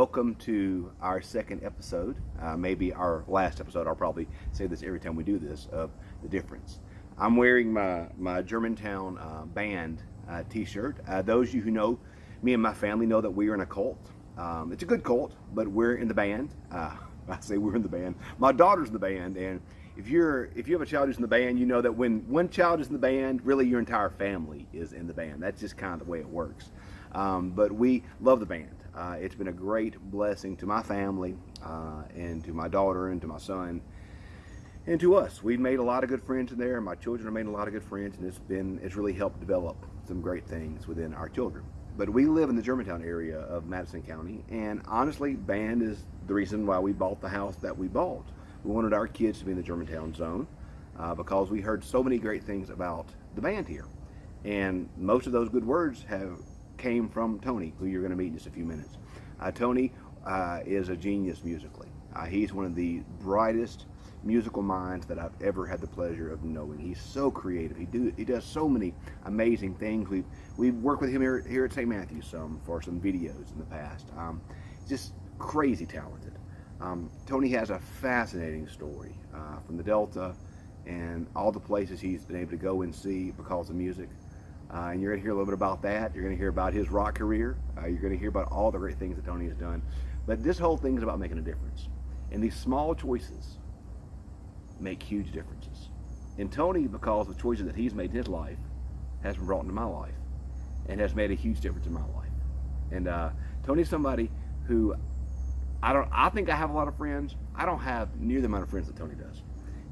welcome to our second episode, maybe our last episode. I'll probably say this every time we do this, of The Difference. I'm wearing my Germantown band t-shirt. Those of you who know me and my family know that we are in a cult. It's a good cult, but we're in the band. I say we're in the band. My daughter's in the band, and if you have a child who's in the band, you know that when one child is in the band, really your entire family is in the band. That's just kind of the way it works. But we love the band. It's been a great blessing to my family, and to my daughter, and to my son, and to us. We've made a lot of good friends in there. My children have made a lot of good friends, and it's really helped develop some great things within our children. But we live in the Germantown area of Madison County, and honestly, band is the reason why we bought the house that we bought. We wanted our kids to be in the Germantown zone because we heard so many great things about the band here. And most of those good words came from Tony, who you're going to meet in just a few minutes. Tony is a genius musically. He's one of the brightest musical minds that I've ever had the pleasure of knowing. He's so creative. He does so many amazing things. We've worked with him here at St. Matthew's for some videos in the past. Just crazy talented. Tony has a fascinating story from the Delta and all the places he's been able to go and see because of music. And you're going to hear a little bit about that. You're going to hear about his rock career. You're going to hear about all the great things that Tony has done. But this whole thing is about making a difference. And these small choices make huge differences. And Tony, because of the choices that he's made in his life, has been brought into my life and has made a huge difference in my life. And Tony's somebody who I think I have a lot of friends. I don't have near the amount of friends that Tony does.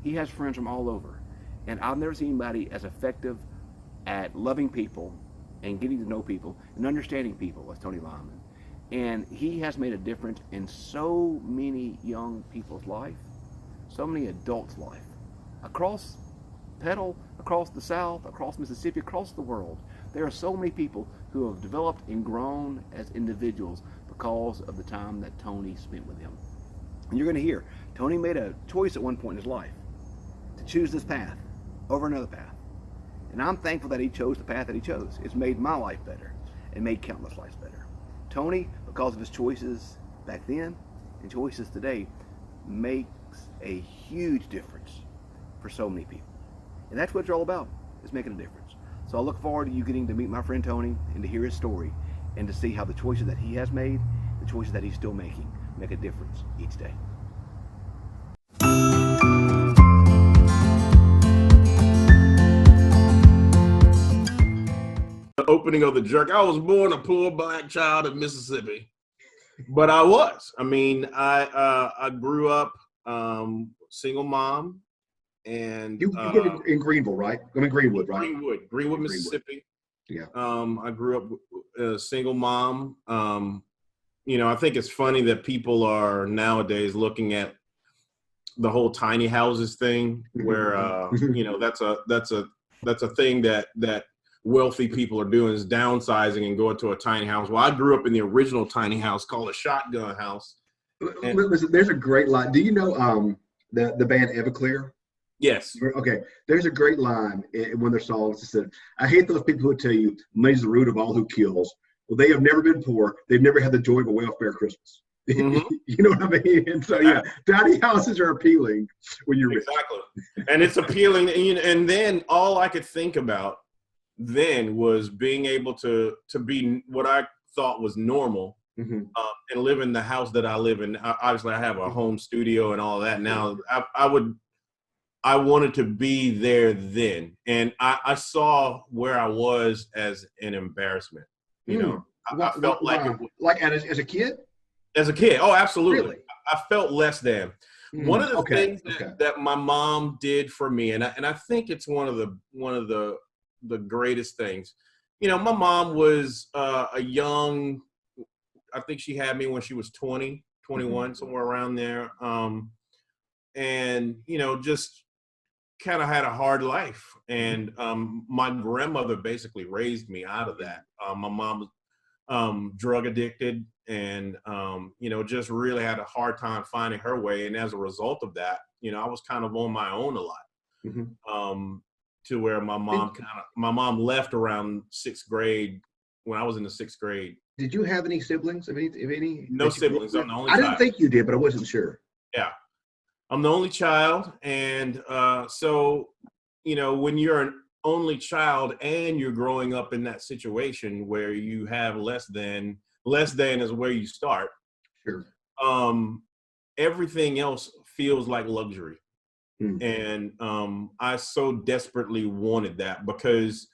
He has friends from all over. And I've never seen anybody as effective at loving people and getting to know people and understanding people as Tony Lymon. And he has made a difference in so many young people's life, so many adults' life, across across the South, across Mississippi, across the world. There are so many people who have developed and grown as individuals because of the time that Tony spent with him. And you're going to hear, Tony made a choice at one point in his life to choose this path over another path. And I'm thankful that he chose the path that he chose. It's made my life better and made countless lives better. Tony, because of his choices back then and choices today, makes a huge difference for so many people. And that's what it's all about, is making a difference. So I look forward to you getting to meet my friend Tony and to hear his story and to see how the choices that he has made, the choices that he's still making, make a difference each day. The opening of the jerk. I was born a poor black child in Mississippi, but I grew up single mom, and you grew up in Greenville, right? I mean Greenwood, right? Greenwood, Mississippi. Yeah. I grew up a single mom. I think it's funny that people are nowadays looking at the whole tiny houses thing, where that's a thing that wealthy people are doing, is downsizing and going to a tiny house. Well, I grew up in the original tiny house called a shotgun house. Listen, there's a great line. Do you know the band Everclear? Yes. Okay, there's a great line in one of their songs that said, "I hate those people who tell you money's the root of all who kills. Well, they have never been poor. They've never had the joy of a welfare Christmas." Mm-hmm. You know what I mean? And so, yeah, tiny houses are appealing when you're rich. Exactly. And it's appealing. And then all I could think about then was being able to be what I thought was normal, Mm-hmm. and live in the house that I live in. Obviously, I have a home studio and all that now. I wanted to be there then, and I saw where I was as an embarrassment. I felt like as a kid. As a kid, oh, absolutely. Really? I felt less than. One of the things Okay. that my mom did for me, and I think it's one of the greatest things. My mom was a young. I think she had me when she was 20, 21, somewhere around there. And just kind of had a hard life. And my grandmother basically raised me out of that. My mom was drug addicted and, just really had a hard time finding her way. And as a result of that, I was kind of on my own a lot. Mm-hmm. To where my mom left around sixth grade. When I was in the sixth grade, Did you have any siblings? Of any? No siblings. I'm the only I child. didn't think you did, but I wasn't sure. Yeah. I'm the only child. And so, when you're an only child and you're growing up in that situation where you have less than is where you start. Sure. Everything else feels like luxury. Hmm. And I so desperately wanted that because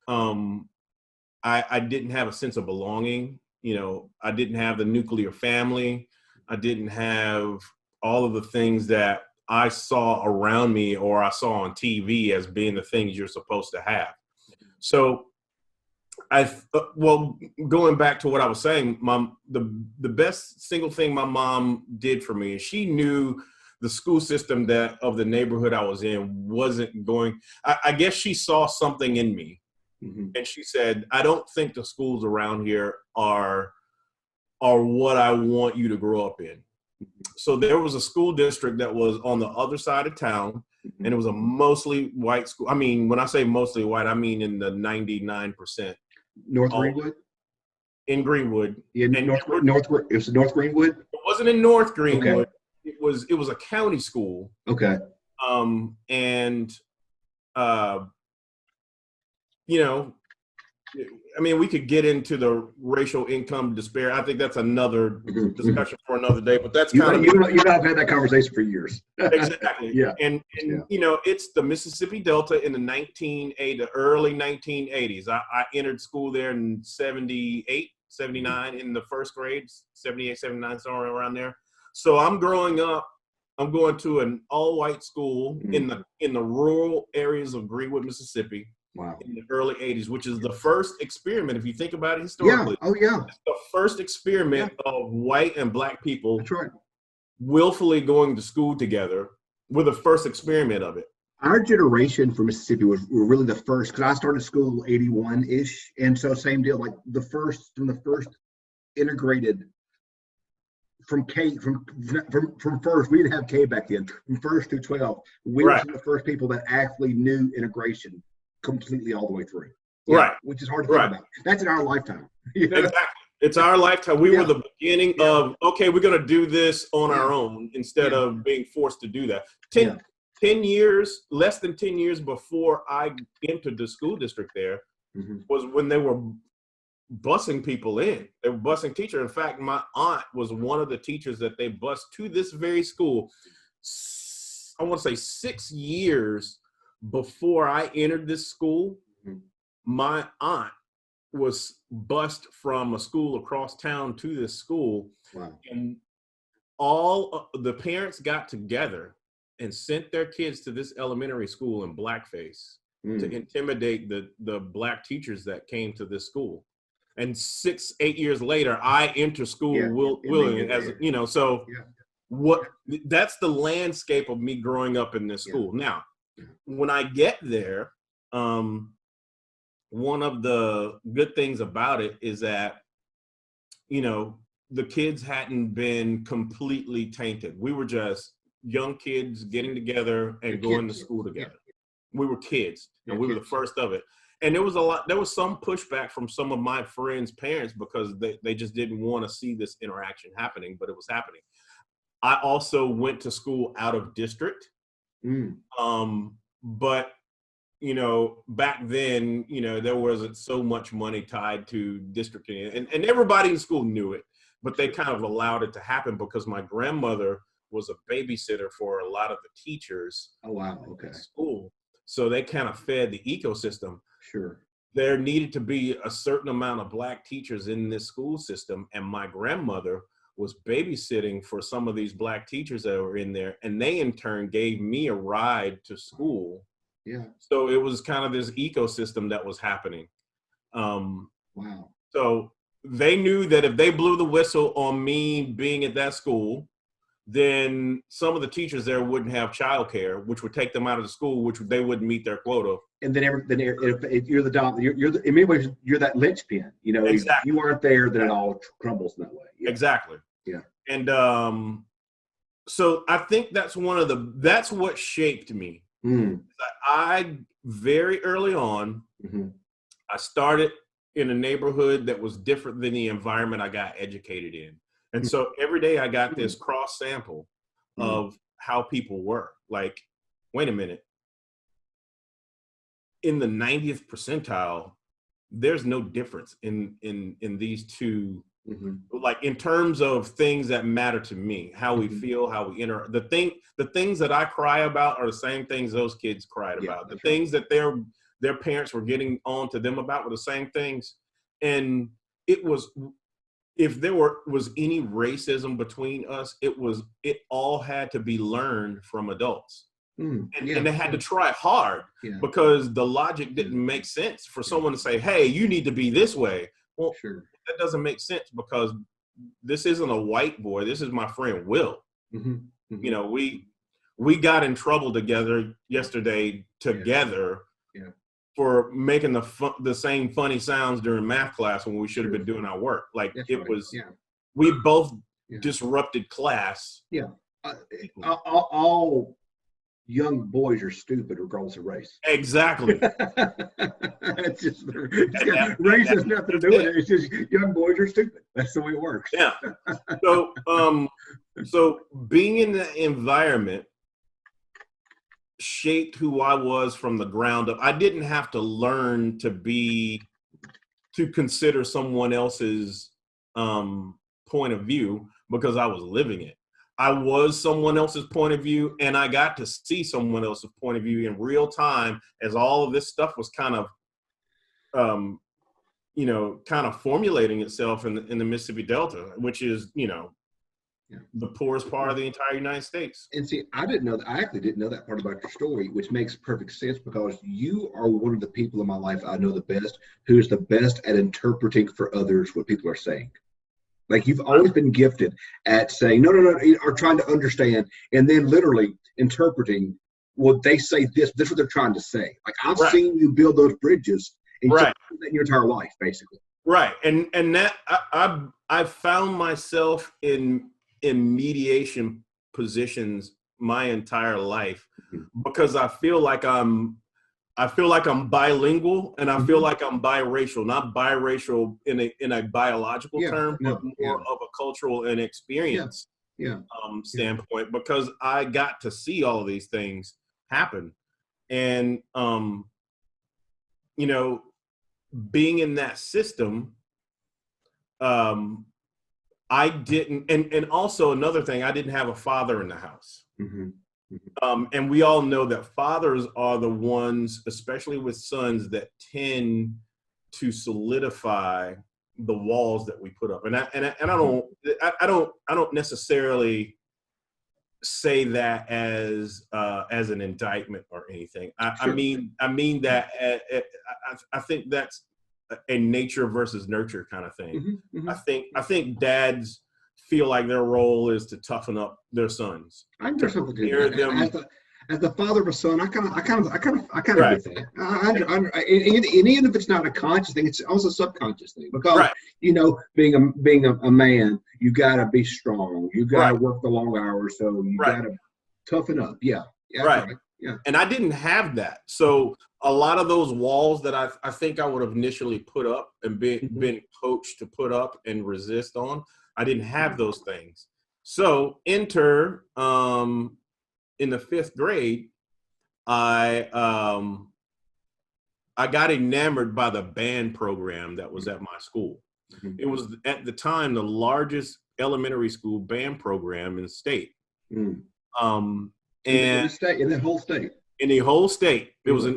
I didn't have a sense of belonging. I didn't have the nuclear family. I didn't have all of the things that I saw around me or I saw on TV as being the things you're supposed to have. So going back to what I was saying, the best single thing my mom did for me is she knew the school system of the neighborhood I was in wasn't going. I guess she saw something in me. Mm-hmm. And she said, I don't think the schools around here are what I want you to grow up in. So there was a school district that was on the other side of town, and it was a mostly white school. I mean, when I say mostly white, I mean in the 99%. North Greenwood? In Greenwood. Yeah, and North it was North Greenwood? It wasn't in North Greenwood. Okay. It was a county school. Okay. We could get into the racial income disparity. I think that's another discussion for another day, but that's kind of... You and I've had that conversation for years. Exactly. Yeah. And it's the Mississippi Delta in the early 1980s. I entered school there in 78, 79 in the first grade, 78, 79, somewhere around there. So I'm growing up, I'm going to an all-white school in the rural areas of Greenwood, Mississippi. Wow. In the early 80s, which is the first experiment, if you think about it historically. Yeah. Oh, yeah. It's the first experiment of white and black people That's right. willfully going to school together. We're the first experiment of it. Our generation from Mississippi were really the first, because I started school 81-ish, and so same deal, like the first integrated from first, we didn't have K back then, from first through 12. We were the first people that actually knew integration completely all the way through. Yeah, right. Which is hard to think about. That's in our lifetime. Exactly. It's our lifetime. We were the beginning of, okay, we're going to do this on our own instead of being forced to do that. 10 years, less than 10 years before I entered the school district there was when they were busing people in. They were busing teachers. In fact, my aunt was one of the teachers that they bused to this very school. I want to say 6 years before I entered this school, my aunt was bused from a school across town to this school. Wow. And all the parents got together and sent their kids to this elementary school in blackface to intimidate the black teachers that came to this school. And 8 years later, I enter school willing as that's the landscape of me growing up in this school. Now, when I get there, one of the good things about it is that, the kids hadn't been completely tainted. We were just young kids getting together and going to school together. We were kids, and we were the first of it. And there was some pushback from some of my friends' parents because they just didn't want to see this interaction happening, but it was happening. I also went to school out of district. But, back then, there wasn't so much money tied to district. And everybody in school knew it, but they kind of allowed it to happen because my grandmother was a babysitter for a lot of the teachers. Oh, wow. Okay. At school. So they kind of fed the ecosystem. Sure. There needed to be a certain amount of black teachers in this school system. And my grandmother was babysitting for some of these black teachers that were in there. And they in turn gave me a ride to school. Yeah. So it was kind of this ecosystem that was happening. Wow. So they knew that if they blew the whistle on me being at that school, then some of the teachers there wouldn't have childcare, which would take them out of the school, which they wouldn't meet their quota. And then if you're the dom, in many ways you're that linchpin. Exactly. If you aren't there, then it all crumbles in that way. Yeah. Exactly. Yeah. And so I think that's what shaped me. I very early on, I started in a neighborhood that was different than the environment I got educated in. And so every day I got this cross sample of how people were. Like, wait a minute. In the 90th percentile, there's no difference in these two, like in terms of things that matter to me, how we feel, how we interact. The things that I cry about are the same things those kids cried about. The things that their parents were getting on to them about were the same things. And it was, if there was any racism between us, it all had to be learned from adults. And they had to try hard because the logic didn't make sense for someone to say, hey, you need to be this way. Well, that doesn't make sense because this isn't a white boy. This is my friend Will. You know, we got in trouble together yesterday for making the same funny sounds during math class when we should have been doing our work. Like we both disrupted class. All young boys are stupid regardless of race. Exactly. It's just race has nothing to do with it. It's just young boys are stupid. That's the way it works. Yeah. So being in the environment shaped who I was from the ground up. I didn't have to learn to consider someone else's point of view because I was living it. I was someone else's point of view, and I got to see someone else's point of view in real time as all of this stuff was kind of, formulating itself in the Mississippi Delta, which is, the poorest part of the entire United States. And see, I actually didn't know that part about your story, which makes perfect sense because you are one of the people in my life I know the best, who is the best at interpreting for others what people are saying. Like you've always been gifted at saying, no, or trying to understand, and then literally interpreting what they say, this is what they're trying to say. Like I've seen you build those bridges in your entire life, basically. Right. And that I found myself in mediation positions my entire life because I feel like I'm bilingual and I feel like I'm biracial, not biracial in a biological term, but more of a cultural and experience standpoint, because I got to see all of these things happen. And, being in that system, I didn't, and also another thing, I didn't have a father in the house. And we all know that fathers are the ones, especially with sons, that tend to solidify the walls that we put up. And I don't necessarily say that as an indictment or anything. I mean that I think that's a nature versus nurture kind of thing. I think dads feel like their role is to toughen up their sons. I can something to that. As the father of a son, I kind of get that. And even if it's not a conscious thing, it's also a subconscious thing because being a man, you got to be strong. You got to work the long hours, so you got to toughen up. Yeah. And I didn't have that, so a lot of those walls that I think I would have initially put up and been coached to put up and resist on, I didn't have those things. So enter in the 5th grade, I got enamored by the band program that was at my school. It was at the time the largest elementary school band program in the state. In the whole state. In the whole state, it was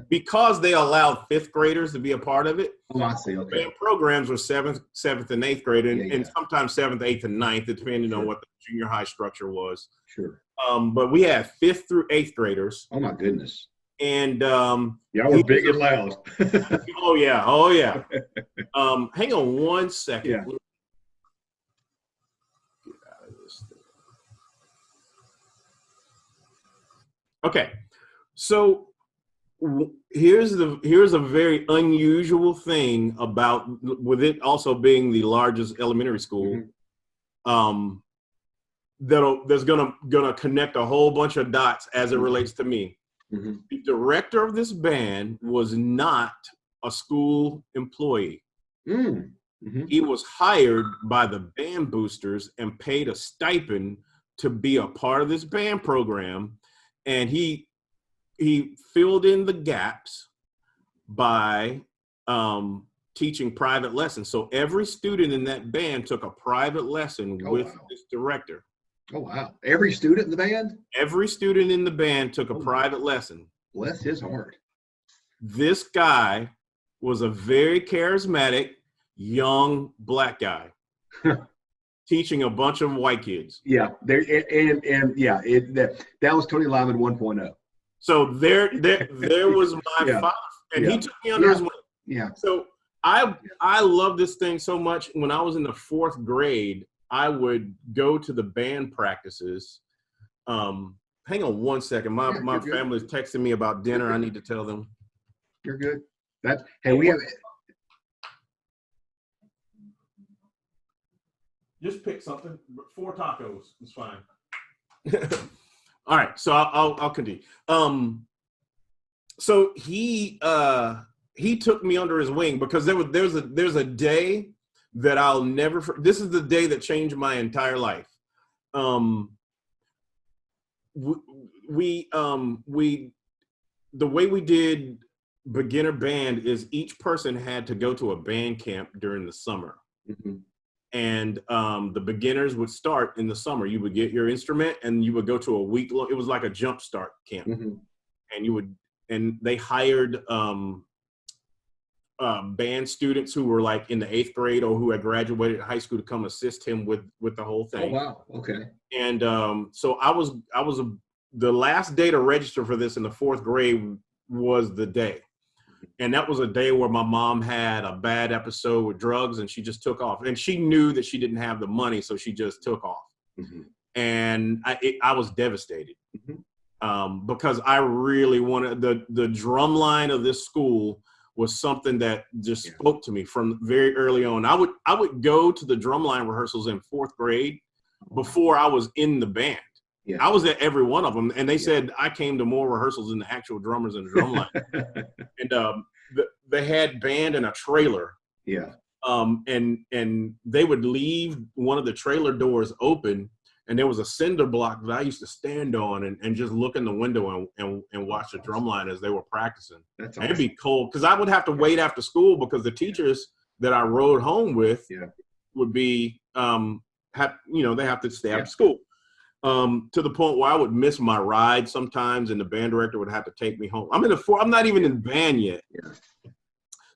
because they allowed 5th graders to be a part of it. Oh, I see. Okay. Band programs were 7th and 8th grade, and sometimes 7th, 8th, and 9th, depending on what the junior high structure was. Sure. But we had 5th through 8th graders. Oh my goodness. And y'all were big and loud. Oh yeah. Hang on one second. Yeah. Get out of this thing. Okay, so here's a very unusual thing about, with it also being the largest elementary school, that's gonna connect a whole bunch of dots as it relates to me. The director of this band was not a school employee. Mm. Mm-hmm. He was hired by the band boosters and paid a stipend to be a part of this band program. And he filled in the gaps by teaching private lessons. So every student in that band took a private lesson with this director. Oh, wow. Every student in the band? Every student in the band took a private lesson. Bless his heart. This guy was a very charismatic, young black guy teaching a bunch of white kids. Yeah. There and yeah, that was Tony Lymon 1.0. So there was my father, and he took me under his wing. Yeah. So I love this thing so much. When I was in the 4th grade, I would go to the band practices. Hang on one second. My family's texting me about dinner. I need to tell them. You're good. We have. Just pick something. 4 tacos. It's fine. All right. So I'll continue. So he took me under his wing because there's a day that I'll never. This is the day that changed my entire life. We the way we did beginner band is each person had to go to a band camp during the summer. Mm-hmm. And the beginners would start in the summer. You would get your instrument and you would go to a week long. It was like a jump start camp. Mm-hmm. And they hired band students who were like in the 8th grade or who had graduated high school to come assist him with the whole thing. Oh, wow. Okay. And so the last day to register for this in the 4th grade was the day. And that was a day where my mom had a bad episode with drugs and she just took off. And she knew that she didn't have the money, so she just took off. Mm-hmm. And I was devastated. Mm-hmm. Because I really wanted the drum line of this school was something that just spoke to me from very early on. I would go to the drumline rehearsals in 4th grade before I was in the band. Yeah. I was at every one of them, and they said I came to more rehearsals than the actual drummers in the drumline. And they had band in a trailer. Yeah. And they would leave one of the trailer doors open, and there was a cinder block that I used to stand on and just look in the window and watch the drumline as they were practicing. That's awesome. And it'd be cold because I would have to wait after school because the teachers that I rode home with would be they have to stay after school. To the point where I would miss my ride sometimes, and the band director would have to take me home. I'm not even in the band yet. Yeah.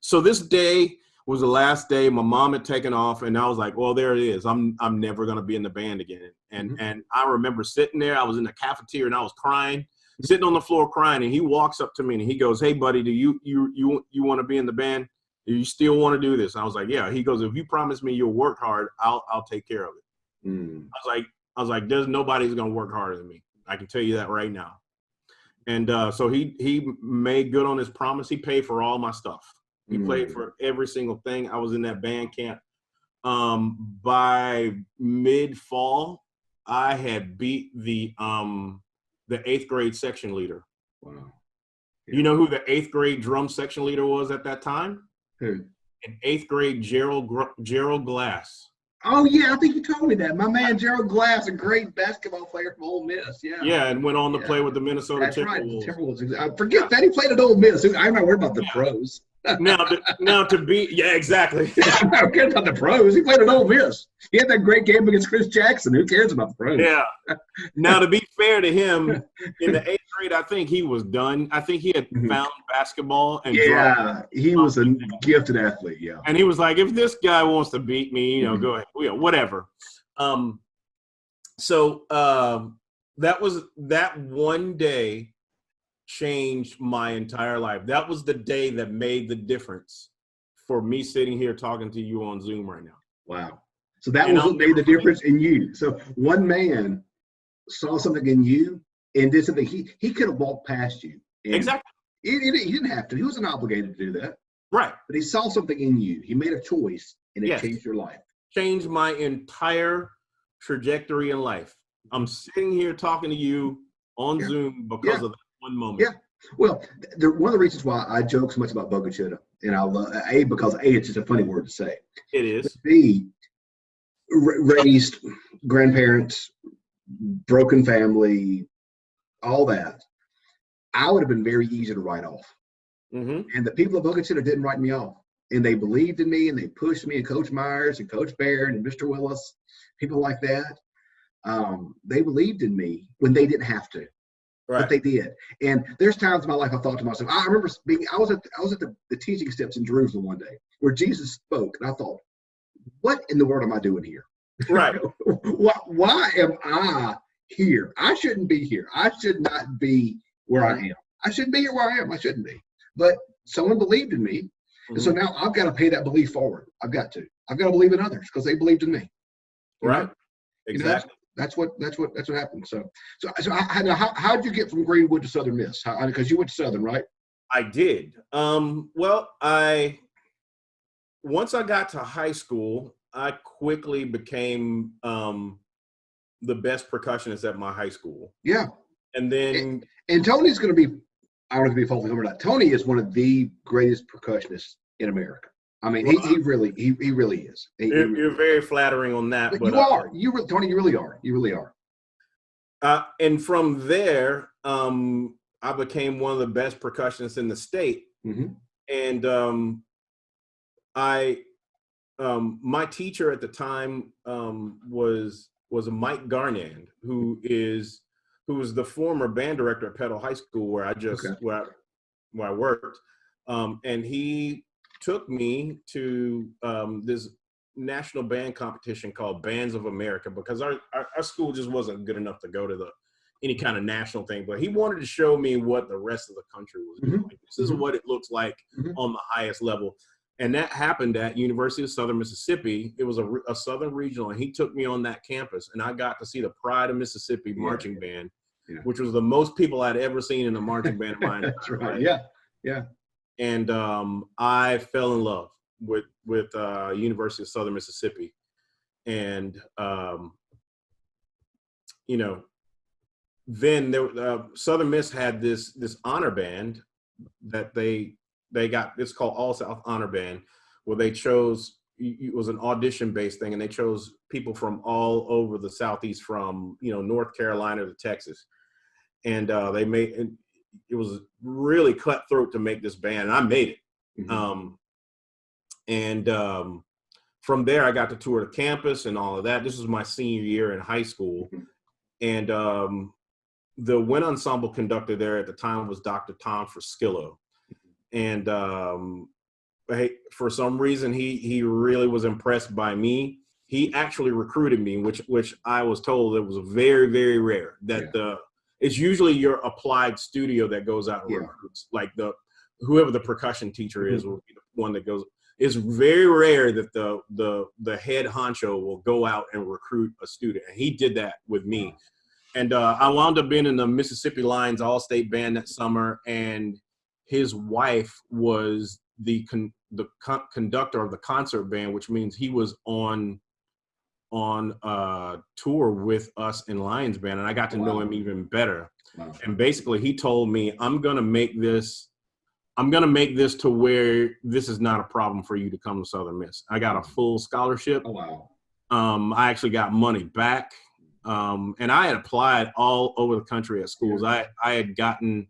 So this day was the last day. My mom had taken off, and I was like, "Well, there it is. I'm never gonna be in the band again." And I remember sitting there. I was in the cafeteria, and I was crying, sitting on the floor crying. And he walks up to me, and he goes, "Hey, buddy, do you want to be in the band? Do you still want to do this?" And I was like, "Yeah." He goes, "If you promise me you'll work hard, I'll take care of it." I was like, there's nobody's gonna work harder than me. I can tell you that right now. And so he made good on his promise. He paid for all my stuff. He paid for every single thing. I was in that band camp. By mid-fall, I had beat the 8th grade section leader. Wow. Yeah. You know who the 8th grade drum section leader was at that time? Who? In 8th grade, Gerald Glass. Oh, yeah, I think you told me that. My man, Gerald Glass, a great basketball player from Ole Miss. Yeah. Yeah, and went on to play with the Minnesota Timberwolves. Right, Timberwolves. I forget that he played at Ole Miss. I'm not worried about the pros. now to be, yeah, exactly. I'm not worried about the pros. He played at Ole Miss. He had that great game against Chris Jackson. Who cares about the pros? Yeah. Now, to be fair to him, in the 8th grade, I think he was done. I think he had found basketball. And he was a gifted athlete, yeah. And he was like, if this guy wants to beat me, go ahead. Whatever. So that one day changed my entire life. That was the day that made the difference for me sitting here talking to you on Zoom right now. Wow. So that was what made the difference in you. So one man saw something in you and did something. He could have walked past you. Exactly. He didn't have to. He wasn't obligated to do that. Right. But he saw something in you. He made a choice, and it changed your life. Changed my entire trajectory in life. I'm sitting here talking to you on Zoom because of that one moment. Yeah. Well, one of the reasons why I joke so much about Boca Chita and I love A because A, it's just a funny word to say. It is. B, raised grandparents, broken family, all that. I would have been very easy to write off. Mm-hmm. And the people of Boca Center didn't write me off. And they believed in me and they pushed me, and Coach Myers and Coach Barron and Mr. Willis, people like that. They believed in me when they didn't have to. Right. But they did. And there's times in my life I thought to myself, I remember I was at the teaching steps in Jerusalem one day where Jesus spoke, and I thought, what in the world am I doing here? Right. Why am I here? I shouldn't be here. I should not be where I am. I shouldn't be here where I am. I shouldn't be. But someone believed in me. Mm-hmm. And so now I've got to pay that belief forward. I've got to believe in others because they believed in me. Right. Know? Exactly. That's what happened. So how did you get from Greenwood to Southern Miss? Because you went to Southern, right? I did. Well, once I got to high school, I quickly became the best percussionist at my high school. Yeah. And then and Tony's going to be, I don't know if he falls over or not. Tony is one of the greatest percussionists in America. I mean, he really is. You're very flattering on that. But you are. Tony, you really are. You really are. And from there, I became one of the best percussionists in the state. Mm-hmm. And my teacher at the time was a Mike Garnand, who was the former band director at Petal High School, where I worked. And he took me to this national band competition called Bands of America, because our school just wasn't good enough to go to any kind of national thing. But he wanted to show me what the rest of the country was doing. Mm-hmm. This is what it looks like on the highest level. And that happened at University of Southern Mississippi. It was a Southern Regional, and he took me on that campus, and I got to see the Pride of Mississippi marching band, which was the most people I'd ever seen in a marching band in my entire That's right. life. Yeah. And I fell in love with University of Southern Mississippi, and then Southern Miss had this honor band that they got. It's called All South Honor Band, where they chose. It was an audition based thing, and they chose people from all over the Southeast, from North Carolina to Texas, and they made. It was really cutthroat to make this band, and I made it. Mm-hmm. From there, I got to tour the campus and all of that. This was my senior year in high school, and the wind ensemble conductor there at the time was Dr. Tom Friskillo, and for some reason he really was impressed by me. He actually recruited me, which I was told it was very, very rare that it's usually your applied studio that goes out and recruits. Like whoever the percussion teacher is will be the one that goes. It's very rare that the head honcho will go out and recruit a student, and he did that with me. And I wound up being in the Mississippi Lions All-State Band that summer, and his wife was the conductor of the concert band, which means he was on tour with us in Lions Band, and I got to know him even better. Wow. And basically he told me, I'm gonna make this to where this is not a problem for you to come to Southern Miss. I got a full scholarship. Oh, wow. I actually got money back. And I had applied all over the country at schools. I had gotten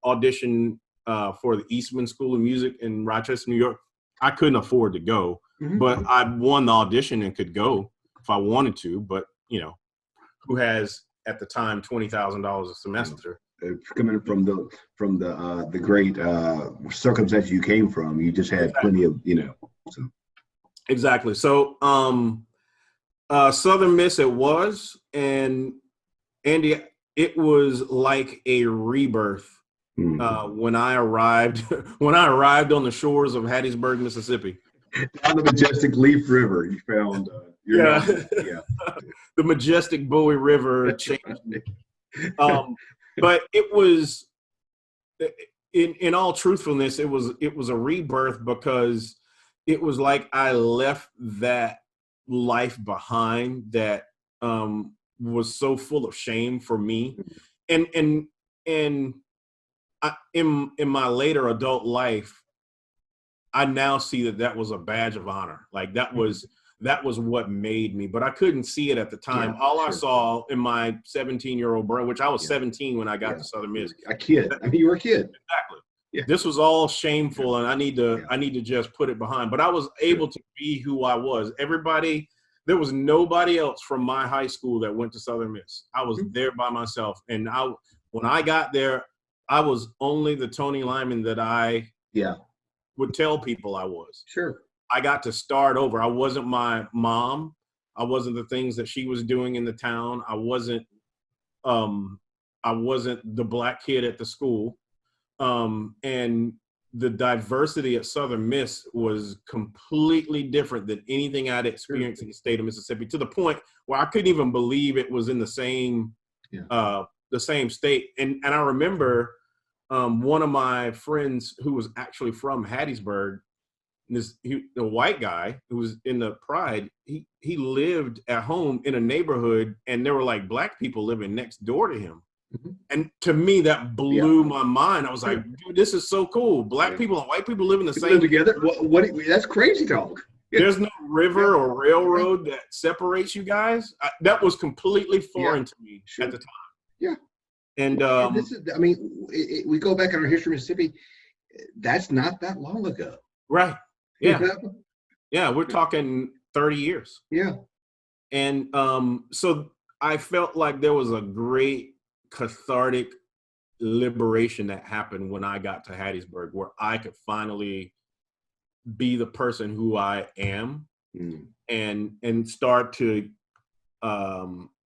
audition for the Eastman School of Music in Rochester, New York. I couldn't afford to go. Mm-hmm. But I won the audition and could go if I wanted to. But who has at the time $20,000 a semester? Coming from the great circumstance you came from, you just had plenty of So. Exactly. So Southern Miss it was, and Andy, it was like a rebirth when I arrived on the shores of Hattiesburg, Mississippi. On the majestic Leaf River, you found the majestic Bowie River changed me. But it was, in all truthfulness, it was a rebirth, because it was like I left that life behind that was so full of shame for me, and in my later adult life, I now see that was a badge of honor. Like that was what made me, but I couldn't see it at the time. Yeah, All I sure. saw in my 17-year-old brain, which I was 17 when I got to Southern Miss. A kid. I mean, you were a kid. Exactly. Yeah. This was all shameful, and I need to just put it behind. But I was able to be who I was. There was nobody else from my high school that went to Southern Miss. I was there by myself, and when I got there, I was only the Tony Lymon that I would tell people I was. Sure. I got to start over. I wasn't my mom. I wasn't the things that she was doing in the town. I wasn't the black kid at the school. And the diversity at Southern Miss was completely different than anything I'd experienced in the state of Mississippi, to the point where I couldn't even believe it was in the same state. And I remember one of my friends who was actually from Hattiesburg, the white guy who was in the Pride, he lived at home in a neighborhood, and there were like black people living next door to him. And to me, that blew my mind. I was like, dude, this is so cool. Black people and white people live in the same together. That's crazy talk. There's no river or railroad that separates you guys. That was completely foreign to me at the time. Yeah. And we go back in our history of Mississippi. That's not that long ago. Right. Yeah. You know? Yeah. We're talking 30 years. Yeah. And so I felt like there was a great cathartic liberation that happened when I got to Hattiesburg, where I could finally be the person who I am and start to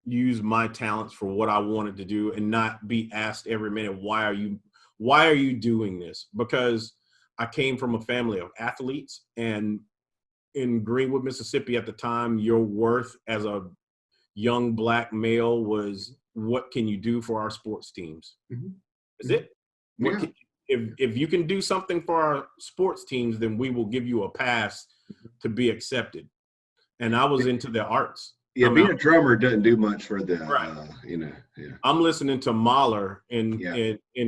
use my talents for what I wanted to do, and not be asked every minute, why are you doing this? Because I came from a family of athletes, and in Greenwood, Mississippi at the time, your worth as a young black male was, what can you do for our sports teams? Is it? If you can do something for our sports teams, then we will give you a pass to be accepted. And I was into the arts. Yeah, being a drummer doesn't do much for the, I'm listening to Mahler in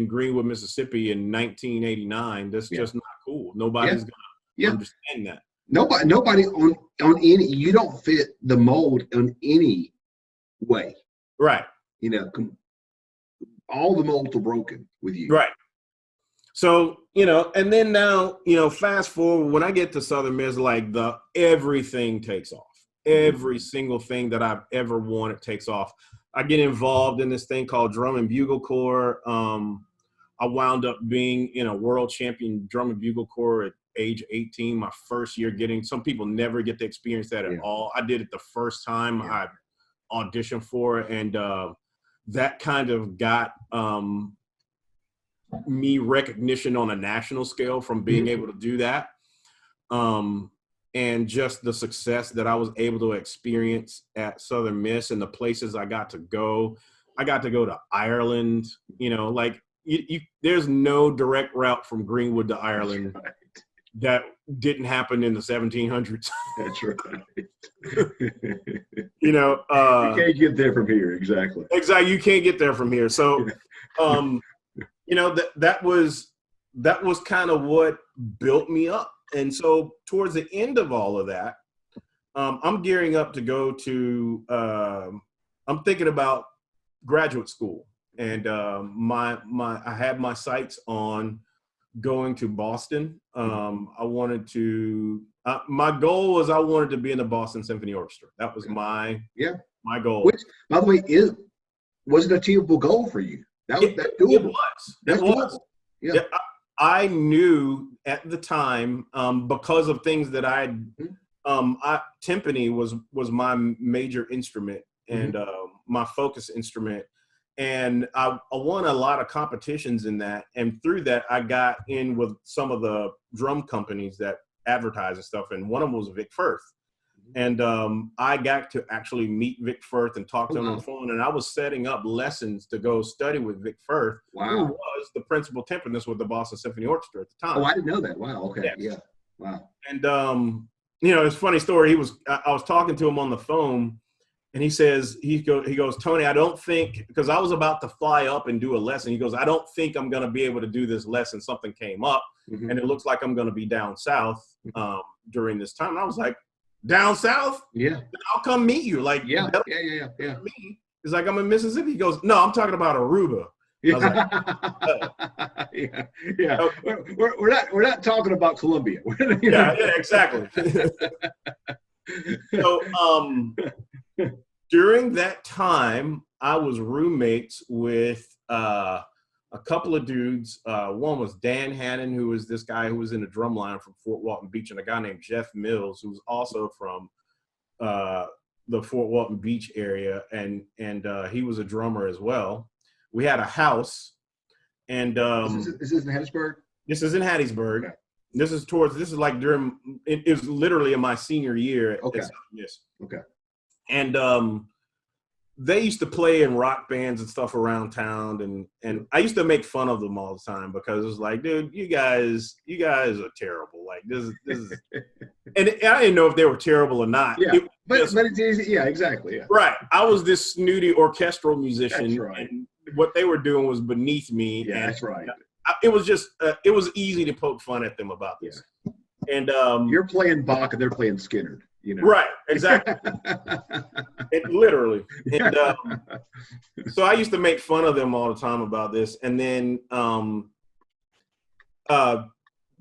Greenwood, Mississippi in 1989. That's just not cool. Nobody's gonna understand that. Nobody on any, you don't fit the mold on any way. Right. You know, all the molds are broken with you. Right. So, and then now, fast forward, when I get to Southern Miss, like everything takes off. Every single thing that I've ever wanted takes off. I get involved in this thing called Drum and Bugle Corps. I wound up being in a world champion Drum and Bugle Corps at age 18, my first year some people never get to experience that at all. I did it the first time I auditioned for it, and that kind of got me recognition on a national scale from being able to do that. And just the success that I was able to experience at Southern Miss and the places I got to go. I got to go to Ireland, there's no direct route from Greenwood to Ireland that didn't happen in the 1700s. That's right. You can't get there from here. Exactly. You can't get there from here. So, that was kind of what built me up. And so towards the end of all of that, I'm gearing up to go to, I'm thinking about graduate school, and I had my sights on going to Boston. I wanted to, my goal was I wanted to be in the Boston Symphony Orchestra. That was my goal. Which, by the way, was an achievable goal for you. That's doable. It was. Yeah. I knew at the time, because of things that timpani was my major instrument and my focus instrument. And I won a lot of competitions in that. And through that, I got in with some of the drum companies that advertise and stuff. And one of them was Vic Firth. And I got to actually meet Vic Firth and talk to him on the phone. And I was setting up lessons to go study with Vic Firth, who was the principal timpanist with the Boston Symphony Orchestra at the time. Oh, I didn't know that. Wow. Okay. Yeah. Wow. And, it's a funny story. I was talking to him on the phone, and he goes, Tony, I don't think, because I was about to fly up and do a lesson. He goes, I don't think I'm going to be able to do this lesson. Something came up. Mhm. and it looks like I'm going to be down south during this time. And I was like, down south? Yeah. I'll come meet you. Like, Yeah. that'll Yeah. Yeah. be me. It's like, I'm in Mississippi. He goes, no, I'm talking about Aruba. I was like, Yeah. Yeah. okay. We're not talking about Colombia. Yeah, exactly. So during that time, I was roommates with a couple of dudes. One was Dan Hannon, who was this guy who was in the drum line from Fort Walton Beach, and a guy named Jeff Mills, who's also from the Fort Walton Beach area, and he was a drummer as well. We had a house, and Is this in Hattiesburg? this is in Hattiesburg. Okay. This is like during, it was literally in my senior year. Okay. At Southern Miss. Okay. And they used to play in rock bands and stuff around town, and I used to make fun of them all the time because it was like, dude, you guys are terrible. Like this is, and I didn't know if they were terrible or not. Yeah, but just, it's easy. Yeah, exactly. Yeah. right. I was this snooty orchestral musician, That's right. and what they were doing was beneath me. Yeah, and that's right. it was just, it was easy to poke fun at them about this. Yeah. And you're playing Bach and they're playing Skinner. You know. Right, exactly. Literally. And so I used to make fun of them all the time about this. And then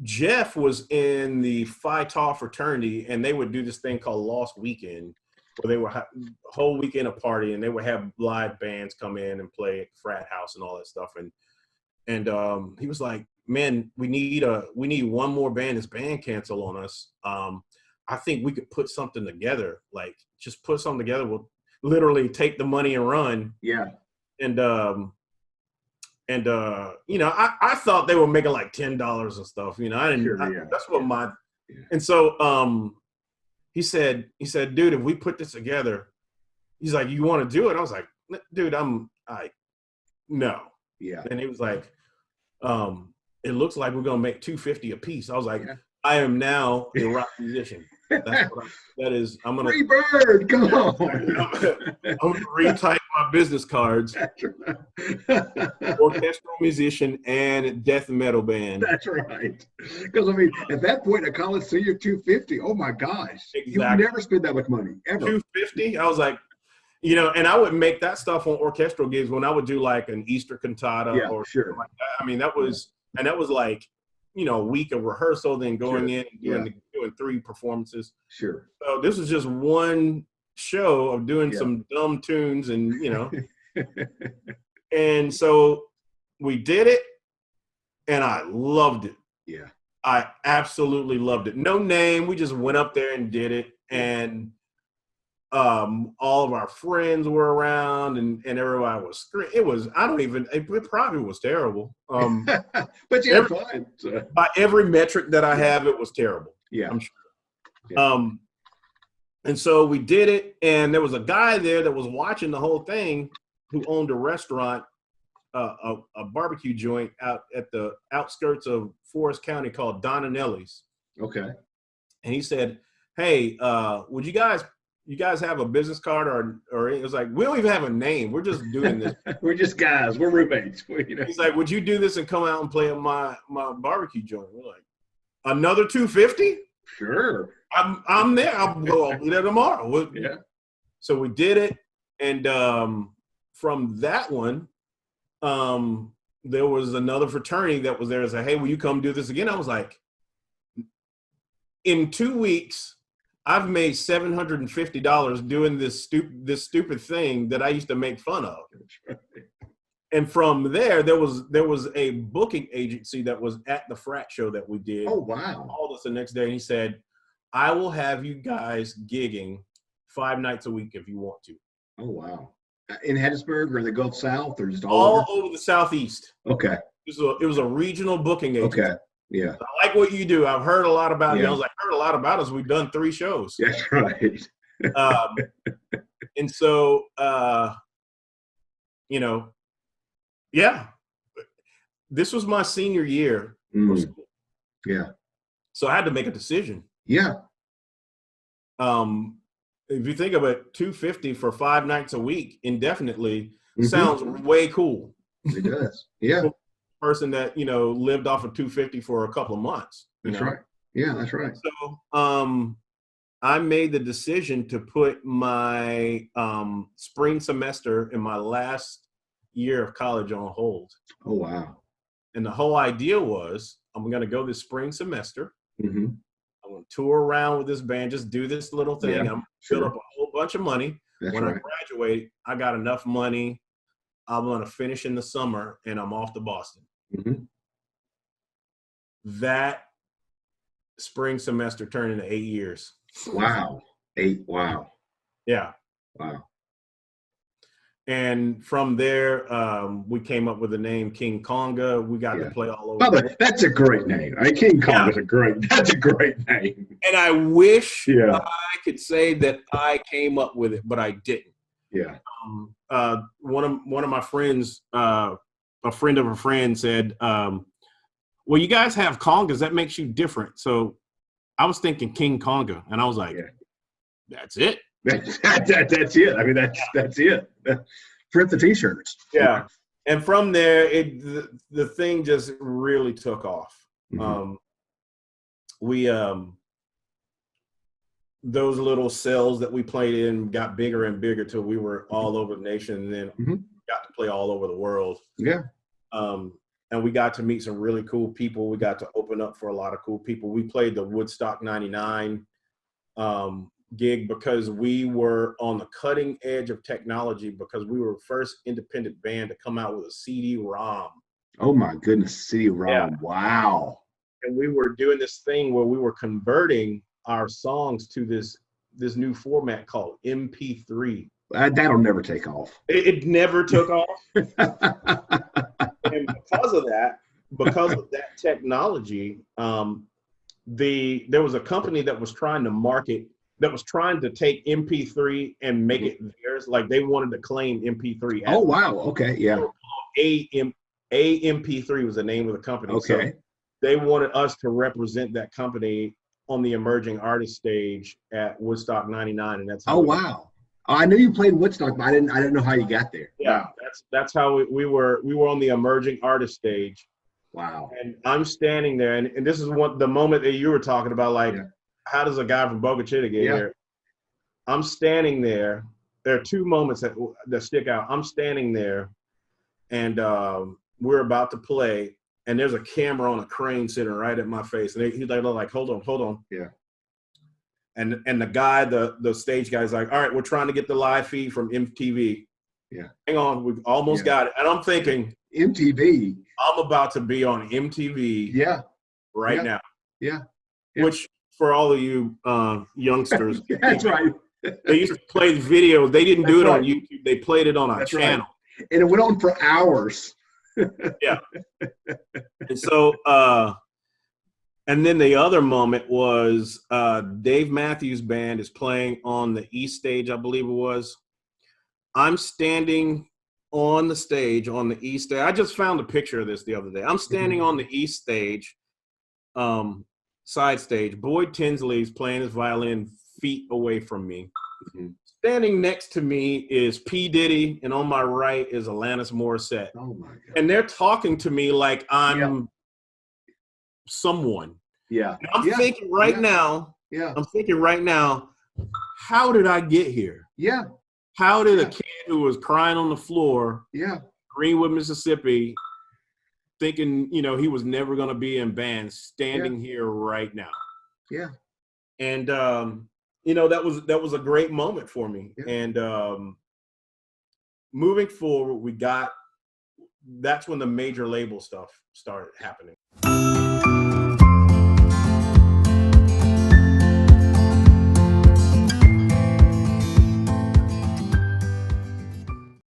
Jeff was in the Phi Tau fraternity, and they would do this thing called Lost Weekend, where they were whole weekend a party, and they would have live bands come in and play at the frat house and all that stuff. And he was like, man, we need one more band. This band cancel on us. I think we could put something together, like just put something together. We'll literally take the money and run. Yeah. And you know, I thought they were making like $10 and stuff. You know, I didn't. Sure, That's what my. Yeah. And so he said, dude, if we put this together, he's like, you want to do it? I was like, dude, no. Yeah. And he was like, it looks like we're gonna make $250 a piece. I was like, yeah. I am now a rock musician. That's what that is. I'm gonna free bird. Come on. I'm gonna retype my business cards. Orchestral musician and death metal band. That's right. Because I mean, at that point, a college senior, $250. Oh my gosh, exactly. You would never spend that much money ever. $250. I was like, you know, and I would make that stuff on orchestral gigs when I would do like an Easter cantata or something like that. I mean, that was like, you know, a week of rehearsal, then going in and doing 3 performances. Sure. So this was just one show of doing some dumb tunes, and you know, and so we did it, and I loved it. Yeah, I absolutely loved it. No name, we just went up there and did it, and all of our friends were around, and everybody was screaming. It probably was terrible. But you had fun. So. By every metric that I have, it was terrible. Yeah. I'm sure. Yeah. And so we did it, and there was a guy there that was watching the whole thing who owned a restaurant, a barbecue joint out at the outskirts of Forest County called Donanelli's. Okay. And he said, hey, would you guys have a business card or it was like, we don't even have a name. We're just doing this. We're just guys. We're roommates. You know? He's like, would you do this and come out and play at my barbecue joint? We're like, another $250? Sure. I'm there. I'll be there tomorrow. Yeah. So we did it. And from that one, there was another fraternity that was there and said, hey, will you come do this again? I was like, in 2 weeks, I've made $750 doing this stupid thing that I used to make fun of. And from there was a booking agency that was at the frat show that we did. Oh, wow. He called us the next day and he said, I will have you guys gigging 5 nights a week if you want to. Oh, wow. In Hattiesburg or the Gulf South or just all over the Southeast. Okay. It was a regional booking agency. Okay. Yeah. I like what you do. I've heard a lot about it. I was like, I heard a lot about us. We've done 3 shows. That's right. And so, you know, yeah, this was my senior year of school. Yeah. So I had to make a decision. Yeah. If you think of it, $250 for 5 nights a week indefinitely sounds way cool. It does. Yeah. person that, you know, lived off of 250 for a couple of months. That's right. Yeah, that's right. So I made the decision to put my spring semester in my last year of college on hold. Oh, wow. And the whole idea was, I'm going to go this spring semester. Mm-hmm. I'm going to tour around with this band, just do this little thing. Yeah, I'm going to build up a whole bunch of money. That's When right. I graduate, I got enough money. I'm going to finish in the summer, and I'm off to Boston. Mm-hmm. That spring semester turned into 8 years. Wow. 8. Wow. Yeah. Wow. And from there, we came up with the name King Konga. We got to play all over. By the way, that's a great name. I mean, King Kong is that's a great name. And I wish Yeah. I could say that I came up with it, but I didn't. Yeah. One of my friends, a friend of a friend said, well, you guys have congas. That makes you different. So I was thinking King Konga, and I was like, that's it. That's it. I mean, that's it. Print the T-shirts. Yeah. And from there, the thing just really took off. Mm-hmm. Those little cells that we played in got bigger and bigger till we were all over the nation, and then got to play all over the world. Yeah. And we got to meet some really cool people. We got to open up for a lot of cool people. We played the Woodstock 99 gig because we were on the cutting edge of technology, because we were the first independent band to come out with a CD-ROM. Oh my goodness, CD-ROM. Yeah. Wow. And we were doing this thing where we were converting our songs to this new format called MP3. That'll never take off. It never took off. And because of that technology, there was a company that was trying to take MP3 and make it theirs. Like, they wanted to claim MP3. Oh, wow. Okay. Yeah. AMP3 was the name of the company. Okay. So they wanted us to represent that company on the emerging artist stage at Woodstock 99. And that's how wow. I knew you played Woodstock, but I didn't know how you got there. Yeah. Wow. That's how we were on the emerging artist stage. Wow. And I'm standing there, and this is the moment that you were talking about, like, how does a guy from Boca Chica get here? I'm standing there. There are two moments that stick out. I'm standing there, and we're about to play, and there's a camera on a crane sitting right at my face. And he's like, hold on. Yeah. And the guy, the stage guy's like, all right, we're trying to get the live feed from MTV. Yeah. Hang on, we've almost got it. And I'm thinking, MTV. I'm about to be on MTV right now. Yeah. Which, for all of you youngsters, that's right. They used to play the videos. They didn't do it on YouTube. They played it on a channel. Right. And it went on for hours. Yeah. And so, and then the other moment was Dave Matthews Band is playing on the East stage, I believe it was. I'm standing on the stage on the East stage. I just found a picture of this the other day. I'm standing on the East stage, side stage. Boyd Tinsley's playing his violin feet away from me. Standing next to me is P. Diddy, and on my right is Alanis Morissette. Oh my God. And they're talking to me like I'm someone. Yeah. And I'm thinking right now, I'm thinking right now, how did I get here? Yeah. How did a kid who was crying on the floor, Greenwood, Mississippi, thinking, he was never going to be in bands, standing here right now? Yeah. And, that was a great moment for me. Yeah. And moving forward, that's when the major label stuff started happening.